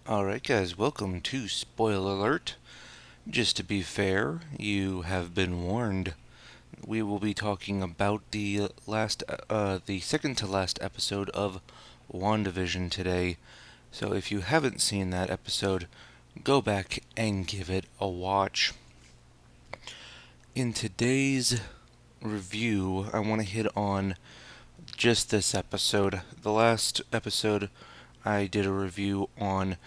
Alright, guys, welcome to Spoiler Alert. Just to be fair, you have been warned. We will be talking about the second to last episode of WandaVision today. So if you haven't seen that episode, go back and give it a watch. In today's review, I want to hit on just this episode. The last episode, I did a review on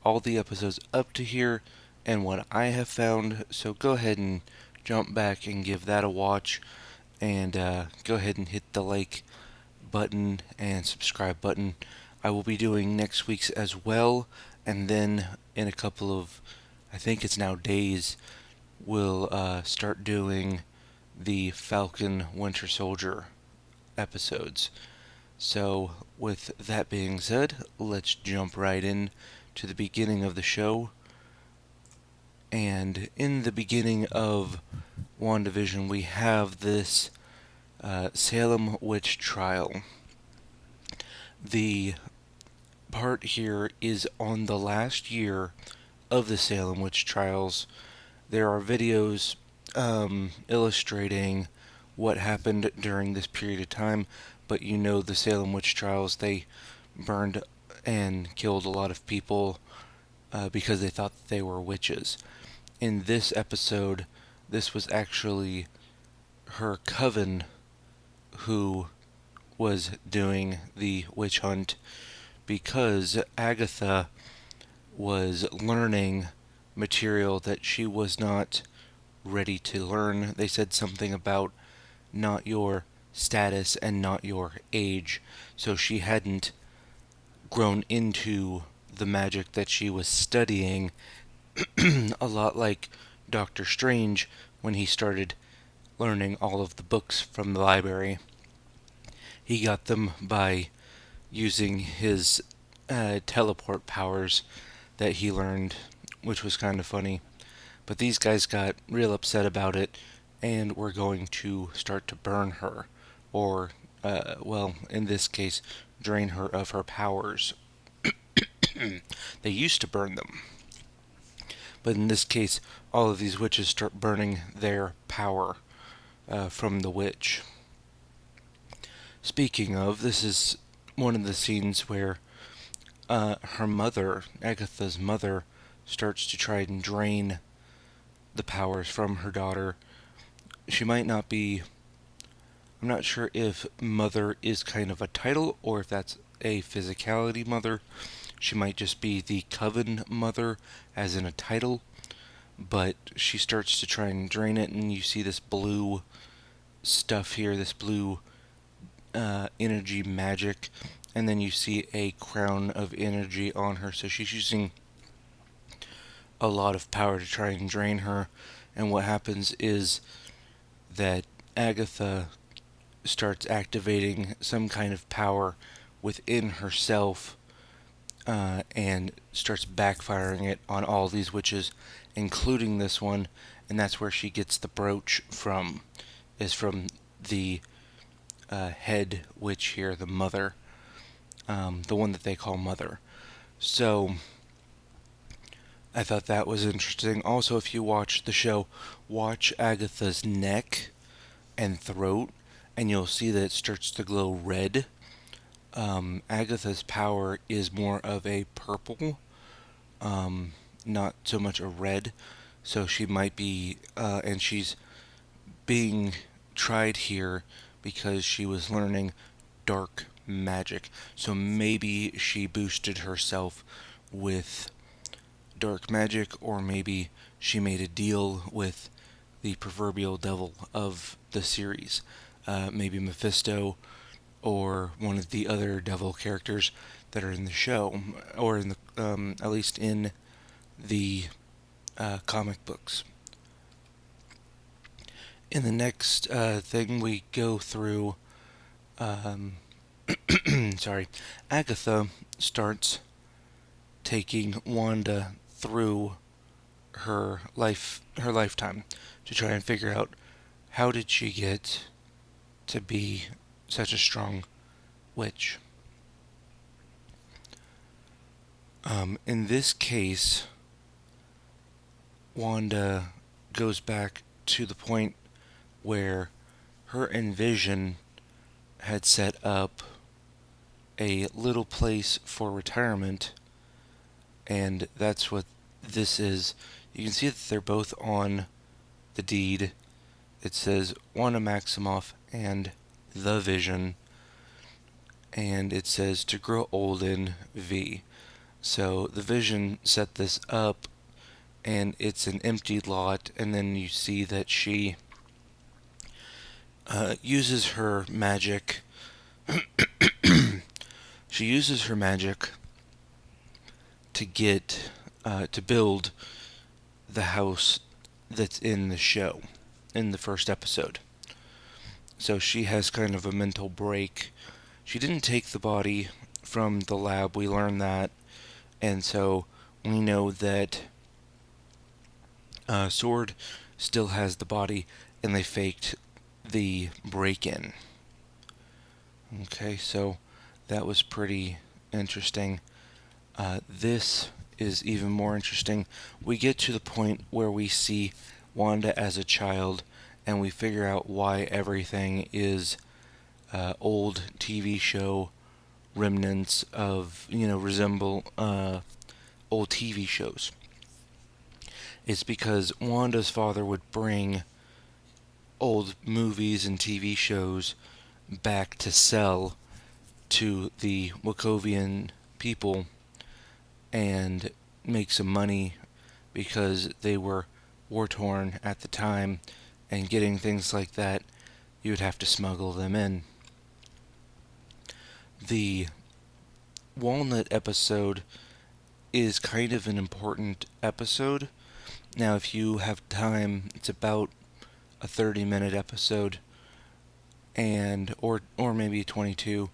all the episodes up to here and what I have found. So go ahead and jump back and give that a watch. And go ahead and hit the like button and subscribe button. I will be doing next week's as well. And then in a couple of, I think it's now days, we'll start doing the Falcon Winter Soldier episodes. So, with that being said, let's jump right in to the beginning of the show. And in the beginning of WandaVision, we have this Salem witch trial. The part here is on the last year of the Salem witch trials. There are videos illustrating what happened during this period of time, but you know the Salem witch trials, they burned and killed a lot of people because they thought that they were witches. In this episode, this was actually her coven who was doing the witch hunt because Agatha was learning material that she was not ready to learn. They said something about not your status and not your age, so she hadn't grown into the magic that she was studying. A lot like Doctor Strange when he started learning all of the books from the library. He got them by using his teleport powers that he learned, which was kind of funny. But these guys got real upset about it and were going to start to burn her, or, well, in this case, drain her of her powers. They used to burn them. But in this case, all of these witches start burning their power from the witch. Speaking of, this is one of the scenes where her mother, Agatha's mother, starts to try and drain the powers from her daughter. She might not be... I'm not sure if mother is kind of a title or if that's a physicality mother. She might just be the coven mother, as in a title. But she starts to try and drain it, and you see this blue stuff here, this blue energy magic, and then you see a crown of energy on her. So she's using a lot of power to try and drain her, and what happens is that Agatha starts activating some kind of power within herself and starts backfiring it on all these witches, including this one, and that's where she gets the brooch from, is from the head witch here, the mother, the one that they call Mother. So I thought that was interesting. Also, if you watch the show, watch Agatha's neck and throat, and you'll see that it starts to glow red. Agatha's power is more of a purple, not so much a red. So she might be, and she's being tried here because she was learning dark magic. So maybe she boosted herself with dark magic, or maybe she made a deal with the proverbial devil of the series. Maybe Mephisto, or one of the other devil characters that are in the show, or in the at least in the comic books. In the next thing we go through, sorry, Agatha starts taking Wanda through her lifetime to try and figure out how did she get to be such a strong witch. In this case, Wanda goes back to the point where her and Vision had set up a little place for retirement, and that's what this is. You can see that they're both on the deed. It says Wanda Maximoff and the Vision, and it says to grow old in V. So the Vision set this up, and it's an empty lot, and then you see that she uses her magic. She uses her magic to get to build the house that's in the show in the first episode. So she has kind of a mental break. She didn't take the body from the lab, we learned that, and so we know that Sword still has the body, and they faked the break-in. Okay, so that was pretty interesting. This is even more interesting. We get to the point where we see Wanda as a child, and we figure out why everything is old TV show remnants of, resemble old TV shows. It's because Wanda's father would bring old movies and TV shows back to sell to the Wakovian people and make some money because they were war-torn at the time, and getting things like that, you would have to smuggle them in. The Walnut episode is kind of an important episode. Now, if you have time, it's about a 30-minute episode, and or maybe 22,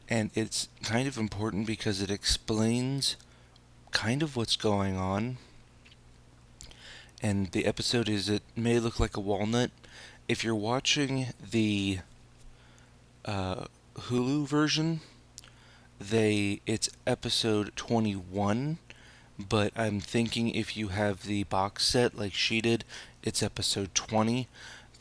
and it's kind of important because it explains kind of what's going on. And the episode is, it may look like a walnut. If you're watching the Hulu version, it's episode 21, but I'm thinking if you have the box set like she did, it's episode 20.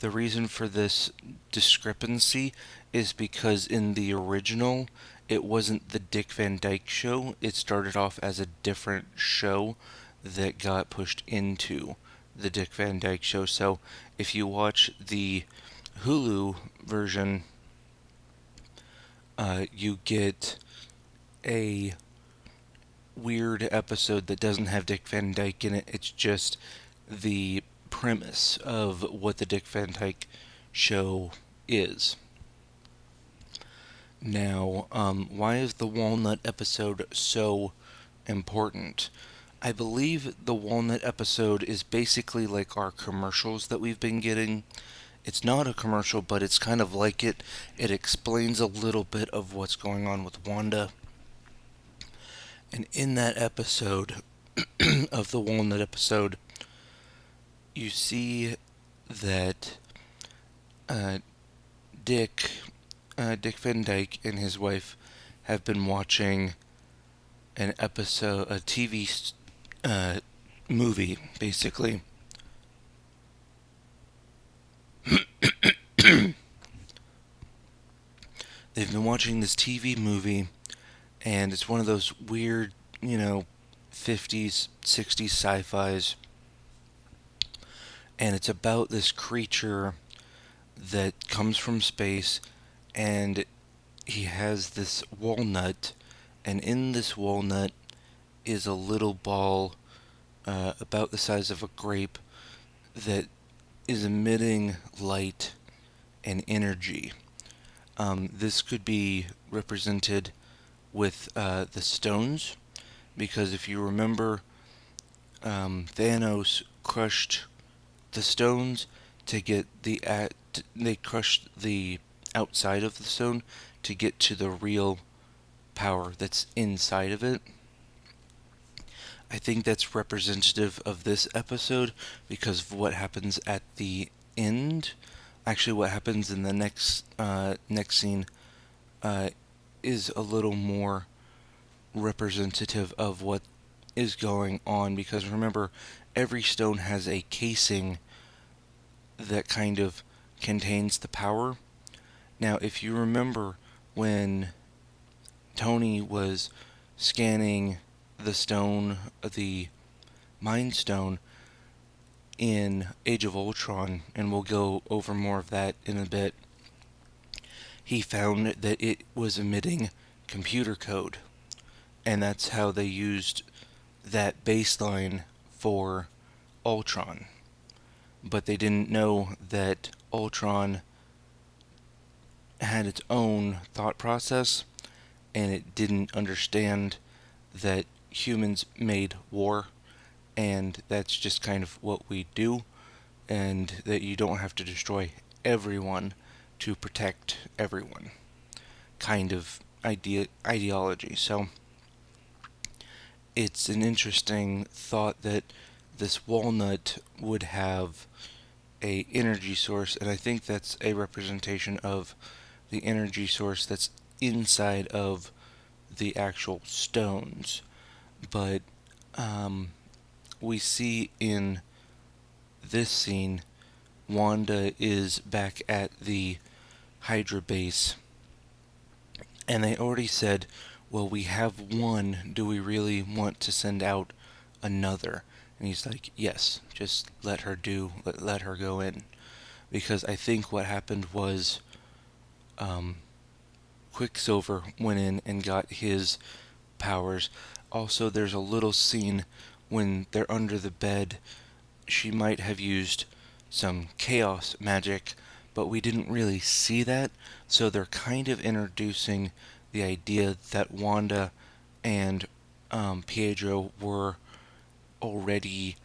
The reason for this discrepancy is because in the original, it wasn't the Dick Van Dyke Show. It started off as a different show that got pushed into the Dick Van Dyke Show. So if you watch the Hulu version, you get a weird episode that doesn't have Dick Van Dyke in it. It's just the premise of what the Dick Van Dyke Show is. Now, why is the Walnut episode so important? I believe the Walnut episode is basically like our commercials that we've been getting. It's not a commercial, but it's kind of like it. It explains a little bit of what's going on with Wanda. And in that episode, of the Walnut episode, you see that Dick Van Dyke and his wife have been watching an episode, a TV movie, basically. They've been watching this TV movie, and it's one of those weird, 50s, 60s sci-fis. And it's about this creature that comes from space, and he has this walnut, and in this walnut is a little ball about the size of a grape that is emitting light and energy. This could be represented with the stones, because if you remember, Thanos crushed the stones to get they crushed the outside of the stone to get to the real power that's inside of it. I think that's representative of this episode because of what happens at the end. Actually, what happens in the next scene is a little more representative of what is going on, because remember, every stone has a casing that kind of contains the power. Now, if you remember when Tony was scanning the stone, the Mind Stone, in Age of Ultron, and we'll go over more of that in a bit, he found that it was emitting computer code. And that's how they used that baseline for Ultron. But they didn't know that Ultron had its own thought process, and it didn't understand that humans made war, and that's just kind of what we do, and that you don't have to destroy everyone to protect everyone kind of ideology. So it's an interesting thought that this walnut would have a energy source, and I think that's a representation of the energy source that's inside of the actual stones. But we see in this scene, Wanda is back at the Hydra base, and they already said, well, we have one, do we really want to send out another? And he's like, yes, just let her go in. Because I think what happened was Quicksilver went in and got his powers. Also, there's a little scene when they're under the bed. She might have used some chaos magic, but we didn't really see that. So they're kind of introducing the idea that Wanda and Pietro were already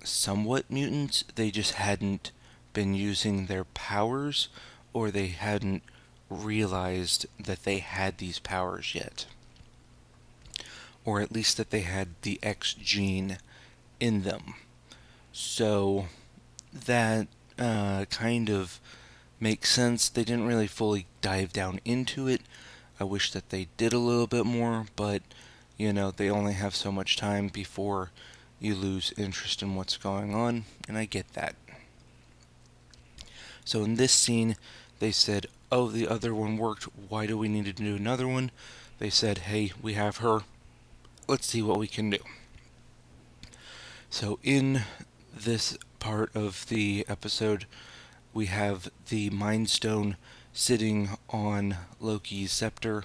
somewhat mutants. They just hadn't been using their powers, or they hadn't realized that they had these powers yet. Or at least that they had the X gene in them. So that kind of makes sense. They didn't really fully dive down into it. I wish that they did a little bit more, but they only have so much time before you lose interest in what's going on, and I get that. So in this scene, they said, oh, the other one worked, why do we need to do another one? They said, hey, we have her, let's see what we can do. So in this part of the episode, we have the Mind Stone sitting on Loki's scepter,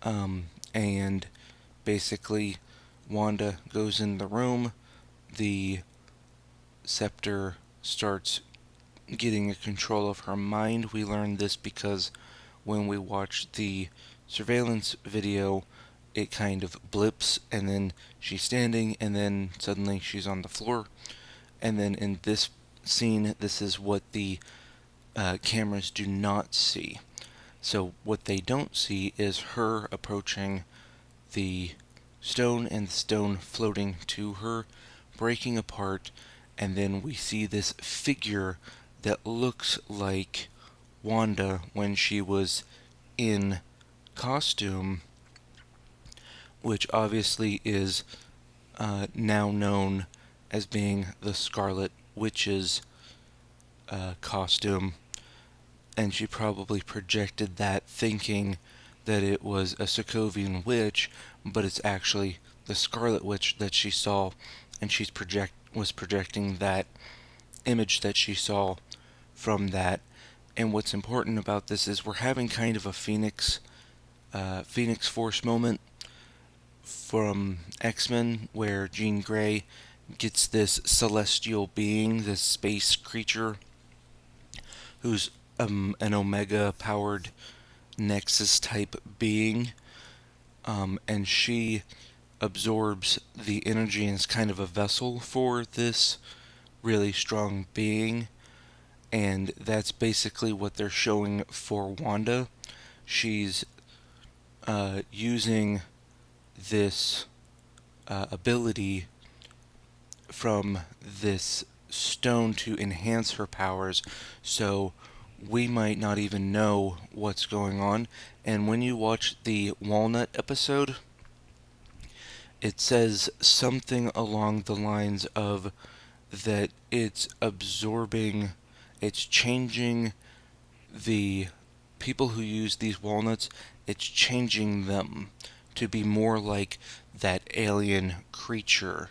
and basically Wanda goes in the room, the scepter starts getting a control of her mind. We learned this because when we watched the surveillance video, it kind of blips, and then she's standing, and then suddenly she's on the floor. And then in this scene, this is what the cameras do not see. So what they don't see is her approaching the stone, and the stone floating to her, breaking apart, and then we see this figure that looks like Wanda when she was in costume, which obviously is now known as being the Scarlet Witch's costume, and she probably projected that thinking that it was a Sokovian witch, but it's actually the Scarlet Witch that she saw, and she was projecting that image that she saw from that. And what's important about this is we're having kind of a Phoenix Force moment from X-Men, where Jean Grey gets this celestial being, this space creature, who's an Omega-powered Nexus-type being, and she absorbs the energy and is kind of a vessel for this really strong being. And that's basically what they're showing for Wanda. She's using this ability from this stone to enhance her powers, so we might not even know what's going on. And when you watch the Walnut episode, It says something along the lines of that it's changing the people who use these walnuts, it's changing them to be more like that alien creature,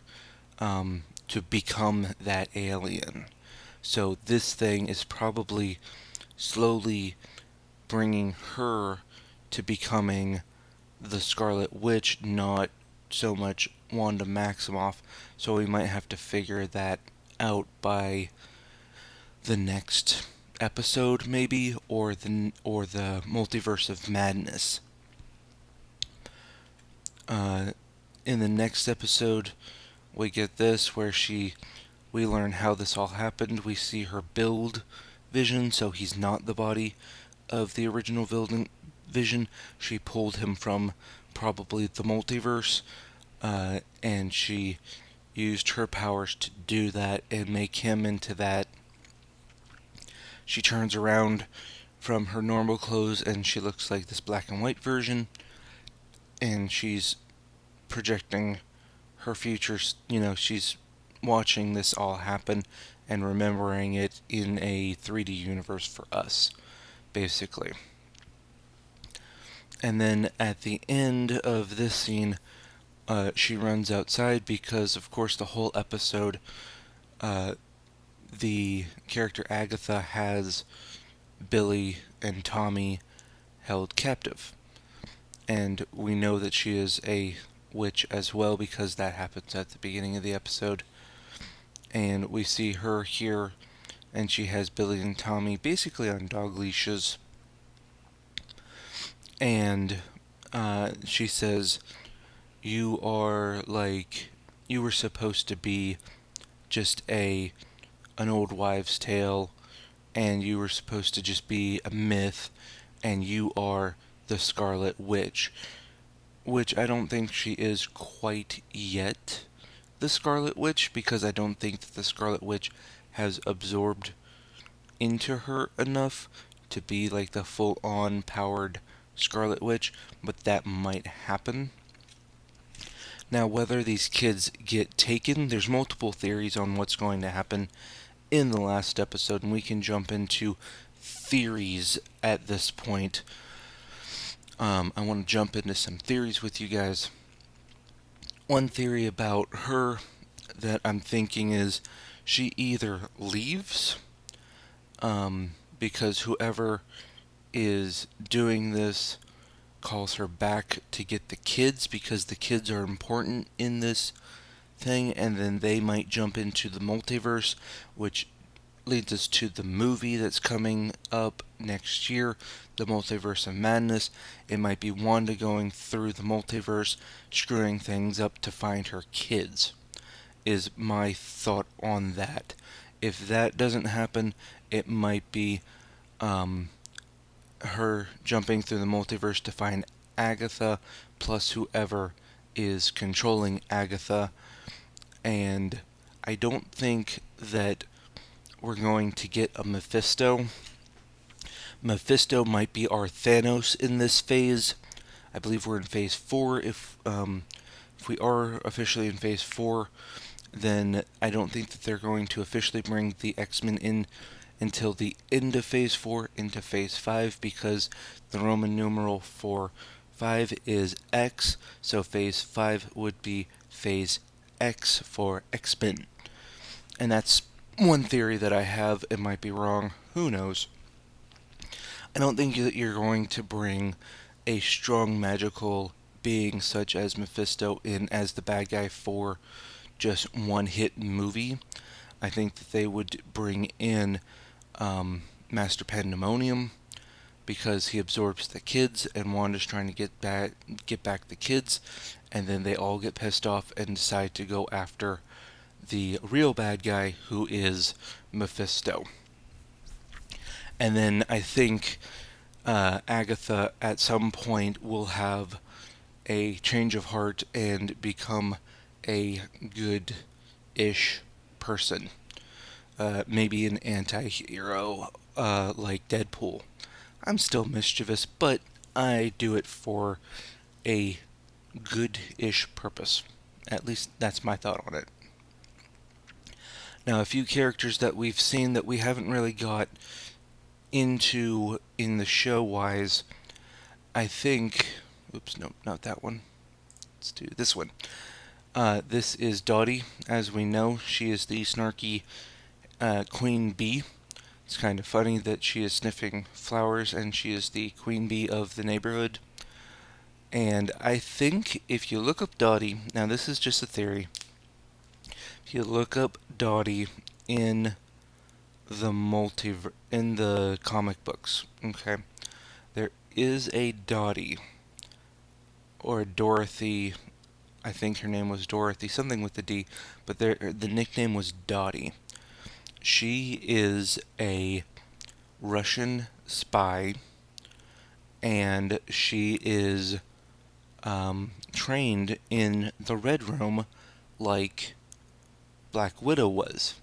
to become that alien. So this thing is probably slowly bringing her to becoming the Scarlet Witch, not so much Wanda Maximoff. So we might have to figure that out by the next episode, maybe, or the Multiverse of Madness. In the next episode, we get this where we learn how this all happened. We see her build Vision, so he's not the body of the original Vision. She pulled him from probably the multiverse, and she used her powers to do that and make him into that. She turns around from her normal clothes and she looks like this black and white version, and she's projecting her future. She's watching this all happen and remembering it in a 3D universe for us, basically. And then at the end of this scene, she runs outside because, of course, the whole episode, the character Agatha has Billy and Tommy held captive. And we know that she is a witch as well because that happens at the beginning of the episode. And we see her here, and she has Billy and Tommy basically on dog leashes. And she says, you were supposed to be just an old wives' tale, and you were supposed to just be a myth, and you are the Scarlet Witch. Which I don't think she is quite yet the Scarlet Witch, because I don't think that the Scarlet Witch has absorbed into her enough to be like the full-on powered Scarlet Witch, but that might happen. Now, whether these kids get taken, there's multiple theories on what's going to happen in the last episode, and we can jump into theories at this point. I want to jump into some theories with you guys. One theory about her that I'm thinking is she either leaves, because whoever is doing this calls her back to get the kids, because the kids are important in this thing, and then they might jump into the multiverse, which leads us to the movie that's coming up next year, the Multiverse of Madness. It might be Wanda going through the multiverse, screwing things up to find her kids, is my thought on that. If that doesn't happen, it might be her jumping through the multiverse to find Agatha, plus whoever is controlling Agatha. And I don't think that we're going to get a Mephisto. Mephisto might be our Thanos in this phase. I believe we're in phase 4. If we are officially in phase 4, then I don't think that they're going to officially bring the X-Men in until the end of phase 4 into phase 5, because the Roman numeral for 5 is X, so phase 5 would be phase X for X-Men. And that's one theory that I have. It might be wrong. Who knows? I don't think that you're going to bring a strong magical being such as Mephisto in as the bad guy for just one hit movie. I think that they would bring in Master Pandemonium, because he absorbs the kids, and Wanda's trying to get back the kids, and then they all get pissed off and decide to go after the real bad guy, who is Mephisto. And then I think Agatha at some point will have a change of heart and become a good-ish person. Maybe an anti-hero like Deadpool. I'm still mischievous, but I do it for a good-ish purpose. At least that's my thought on it. Now, a few characters that we've seen that we haven't really got into in the show wise, I think. Oops, no, not that one. Let's do this one. This is Dottie. As we know, she is the snarky queen bee. It's kind of funny that she is sniffing flowers and she is the queen bee of the neighborhood. And I think if you look up Dottie, now this is just a theory, if you look up Dottie in in the comic books, okay, there is a Dottie or a Dorothy. I think her name was Dorothy, something with the D, but the nickname was Dottie. She is a Russian spy, and she is trained in the Red Room like Black Widow was.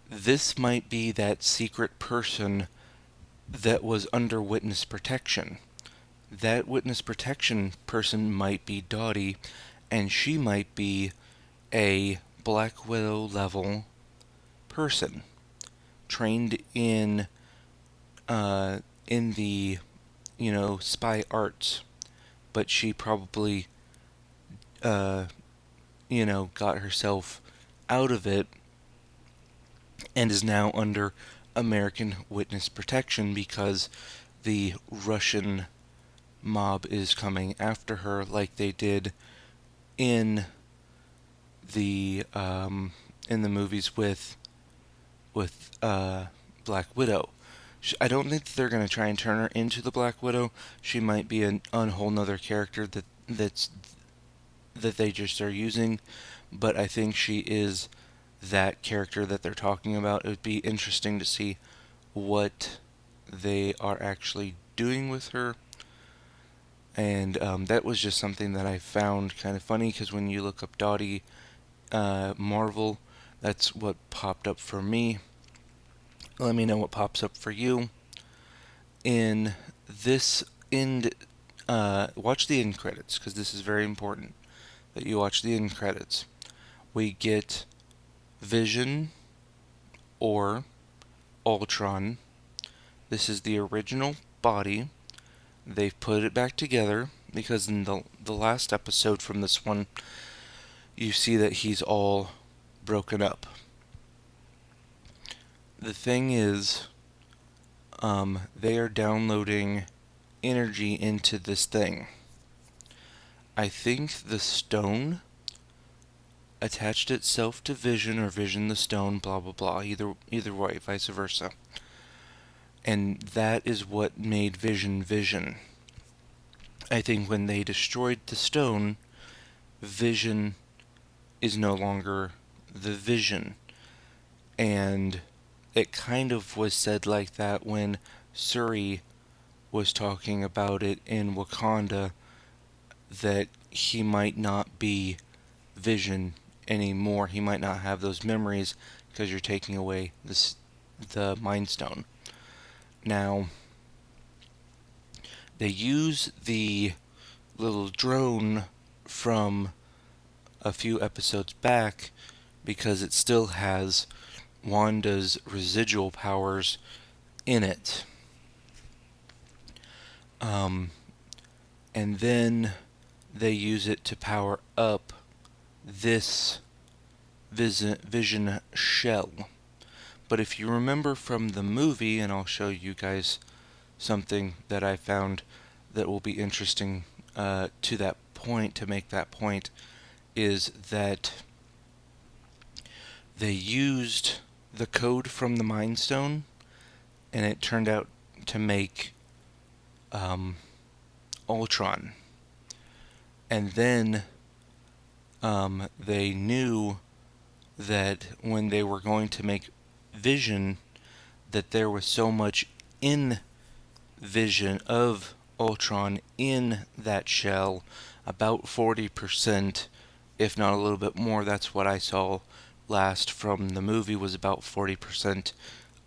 This might be that secret person that was under witness protection. That witness protection person might be Dottie, and she might be a Black Widow level person trained in the spy arts, but she probably got herself out of it and is now under American witness protection because the Russian mob is coming after her like they did in the movies with Black Widow. I don't think that they're going to try and turn her into the Black Widow. She might be a whole nother character that they just are using, but I think she is that character that they're talking about. It would be interesting to see what they are actually doing with her. And that was just something that I found kind of funny, because when you look up Dottie Marvel, that's what popped up for me. Let me know what pops up for you. In this end, watch the end credits, because this is very important that you watch the end credits. We get Vision or Ultron. This is the original body. They've put it back together because in the last episode from this one, you see that he's all broken up. The thing is, they are downloading energy into this thing. I think the stone attached itself to Vision, or Vision the stone, blah blah blah, either way, vice versa. And that is what made Vision Vision. I think when they destroyed the stone, Vision is no longer the Vision. And it kind of was said like that when Suri was talking about it in Wakanda, that he might not be Vision anymore. He might not have those memories because you're taking away the Mind Stone. Now, they use the little drone from a few episodes back because it still has Wanda's residual powers in it. And then they use it to power up this Vision shell. But if you remember from the movie, and I'll show you guys something that I found that will be interesting to that point, to make that point, is that they used the code from the Mind Stone, and it turned out to make Ultron. And then they knew that when they were going to make Vision, that there was so much in Vision of Ultron in that shell, about 40%, if not a little bit more. That's what I saw last from the movie, was about 40%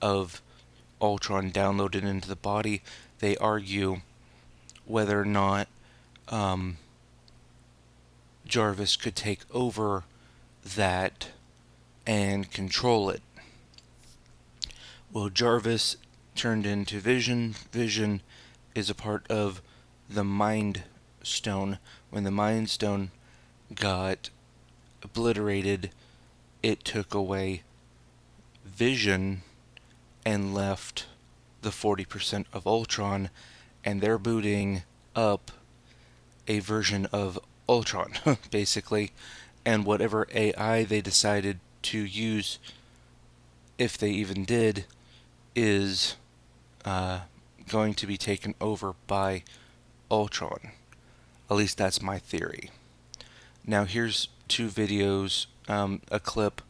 of Ultron downloaded into the body. They argue whether or not Jarvis could take over that and control it. Well, Jarvis turned into Vision. Vision is a part of the Mind Stone. When the Mind Stone got obliterated, it took away Vision and left the 40% of Ultron, and they're booting up a version of Ultron, basically, and whatever AI they decided to use, if they even did, is going to be taken over by Ultron. At least that's my theory. Now here's two videos, a clip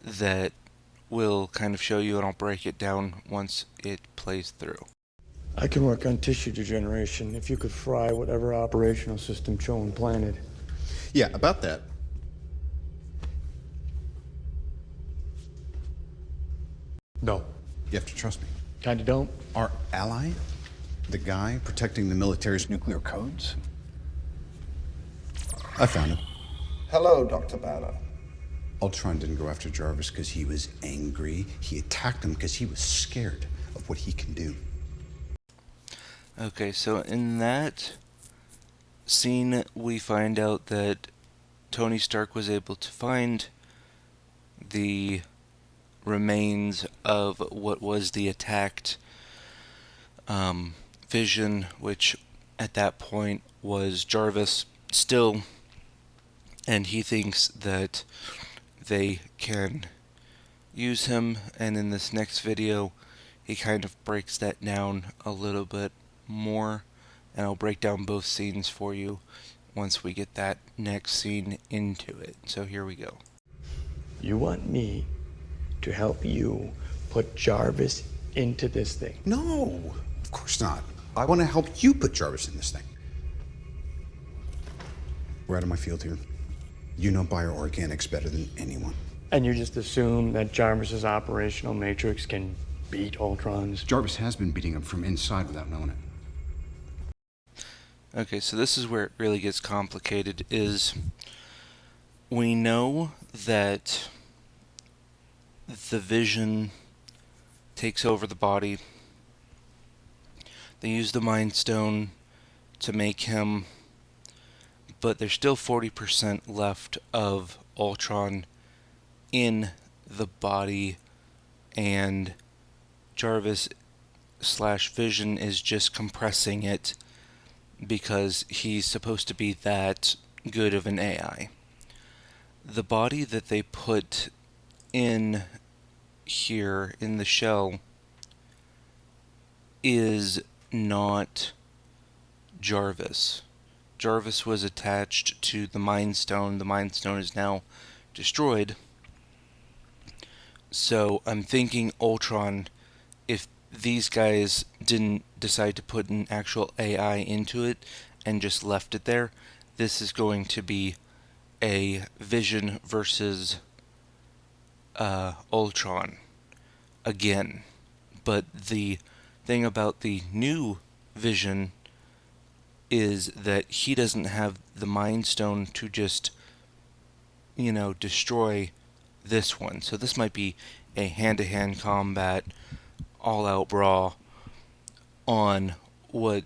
that will kind of show you, and I'll break it down once it plays through. I can work on tissue degeneration if you could fry whatever operational system Cho implanted. Yeah, about that. No. You have to trust me. Kinda don't. Our ally, the guy protecting the military's nuclear codes, I found him. Hello, Dr. Banner. Ultron didn't go after Jarvis because he was angry. He attacked him because he was scared of what he can do. Okay, so in that scene, we find out that Tony Stark was able to find the remains of what was the attacked Vision, which at that point was Jarvis still, and he thinks that they can use him. And in this next video, he kind of breaks that down a little bit more, and I'll break down both scenes for you once we get that next scene into it. So here we go. You want me to help you put Jarvis into this thing? No, of course not. I want to help you put Jarvis in this thing. We're out of my field here. You know bioorganics better than anyone. And you just assume that Jarvis's operational matrix can beat Ultron's? Jarvis has been beating him from inside without knowing it. Okay, so this is where it really gets complicated, is we know that the Vision takes over the body. They use the Mind Stone to make him, but there's still 40% left of Ultron in the body, and Jarvis / Vision is just compressing it because he's supposed to be that good of an AI. The body that they put in here in the shell is not Jarvis. Jarvis was attached to the Mind Stone. The Mind Stone is now destroyed. So I'm thinking Ultron, if these guys didn't decide to put an actual AI into it and just left it there, this is going to be a Vision versus Ultron again. But the thing about the new Vision is that he doesn't have the Mind Stone to just, destroy this one. So this might be a hand-to-hand combat, all-out brawl on what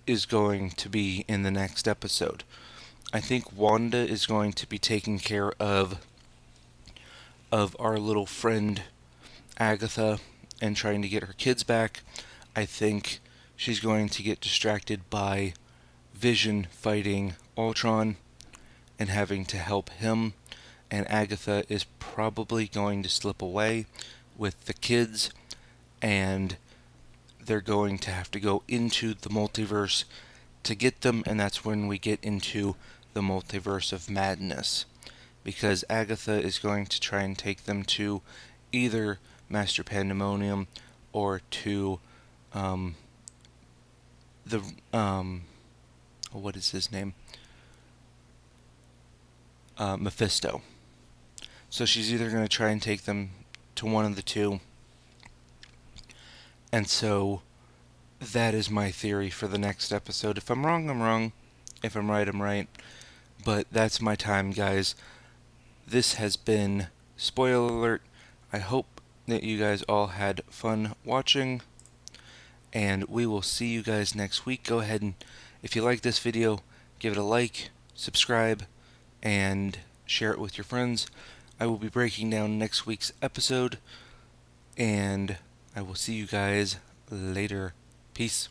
is going to be in the next episode. I think Wanda is going to be taking care of our little friend Agatha and trying to get her kids back. I think she's going to get distracted by Vision fighting Ultron and having to help him, and Agatha is probably going to slip away with the kids, and they're going to have to go into the multiverse to get them, and that's when we get into the multiverse of madness, because Agatha is going to try and take them to either Master Pandemonium or to what is his name? Mephisto. So she's either going to try and take them to one of the two. And so that is my theory for the next episode. If I'm wrong, I'm wrong. If I'm right, I'm right. But that's my time, guys. This has been Spoiler Alert. I hope that you guys all had fun watching, and we will see you guys next week. Go ahead and, if you like this video, give it a like, subscribe, and share it with your friends. I will be breaking down next week's episode, and I will see you guys later. Peace.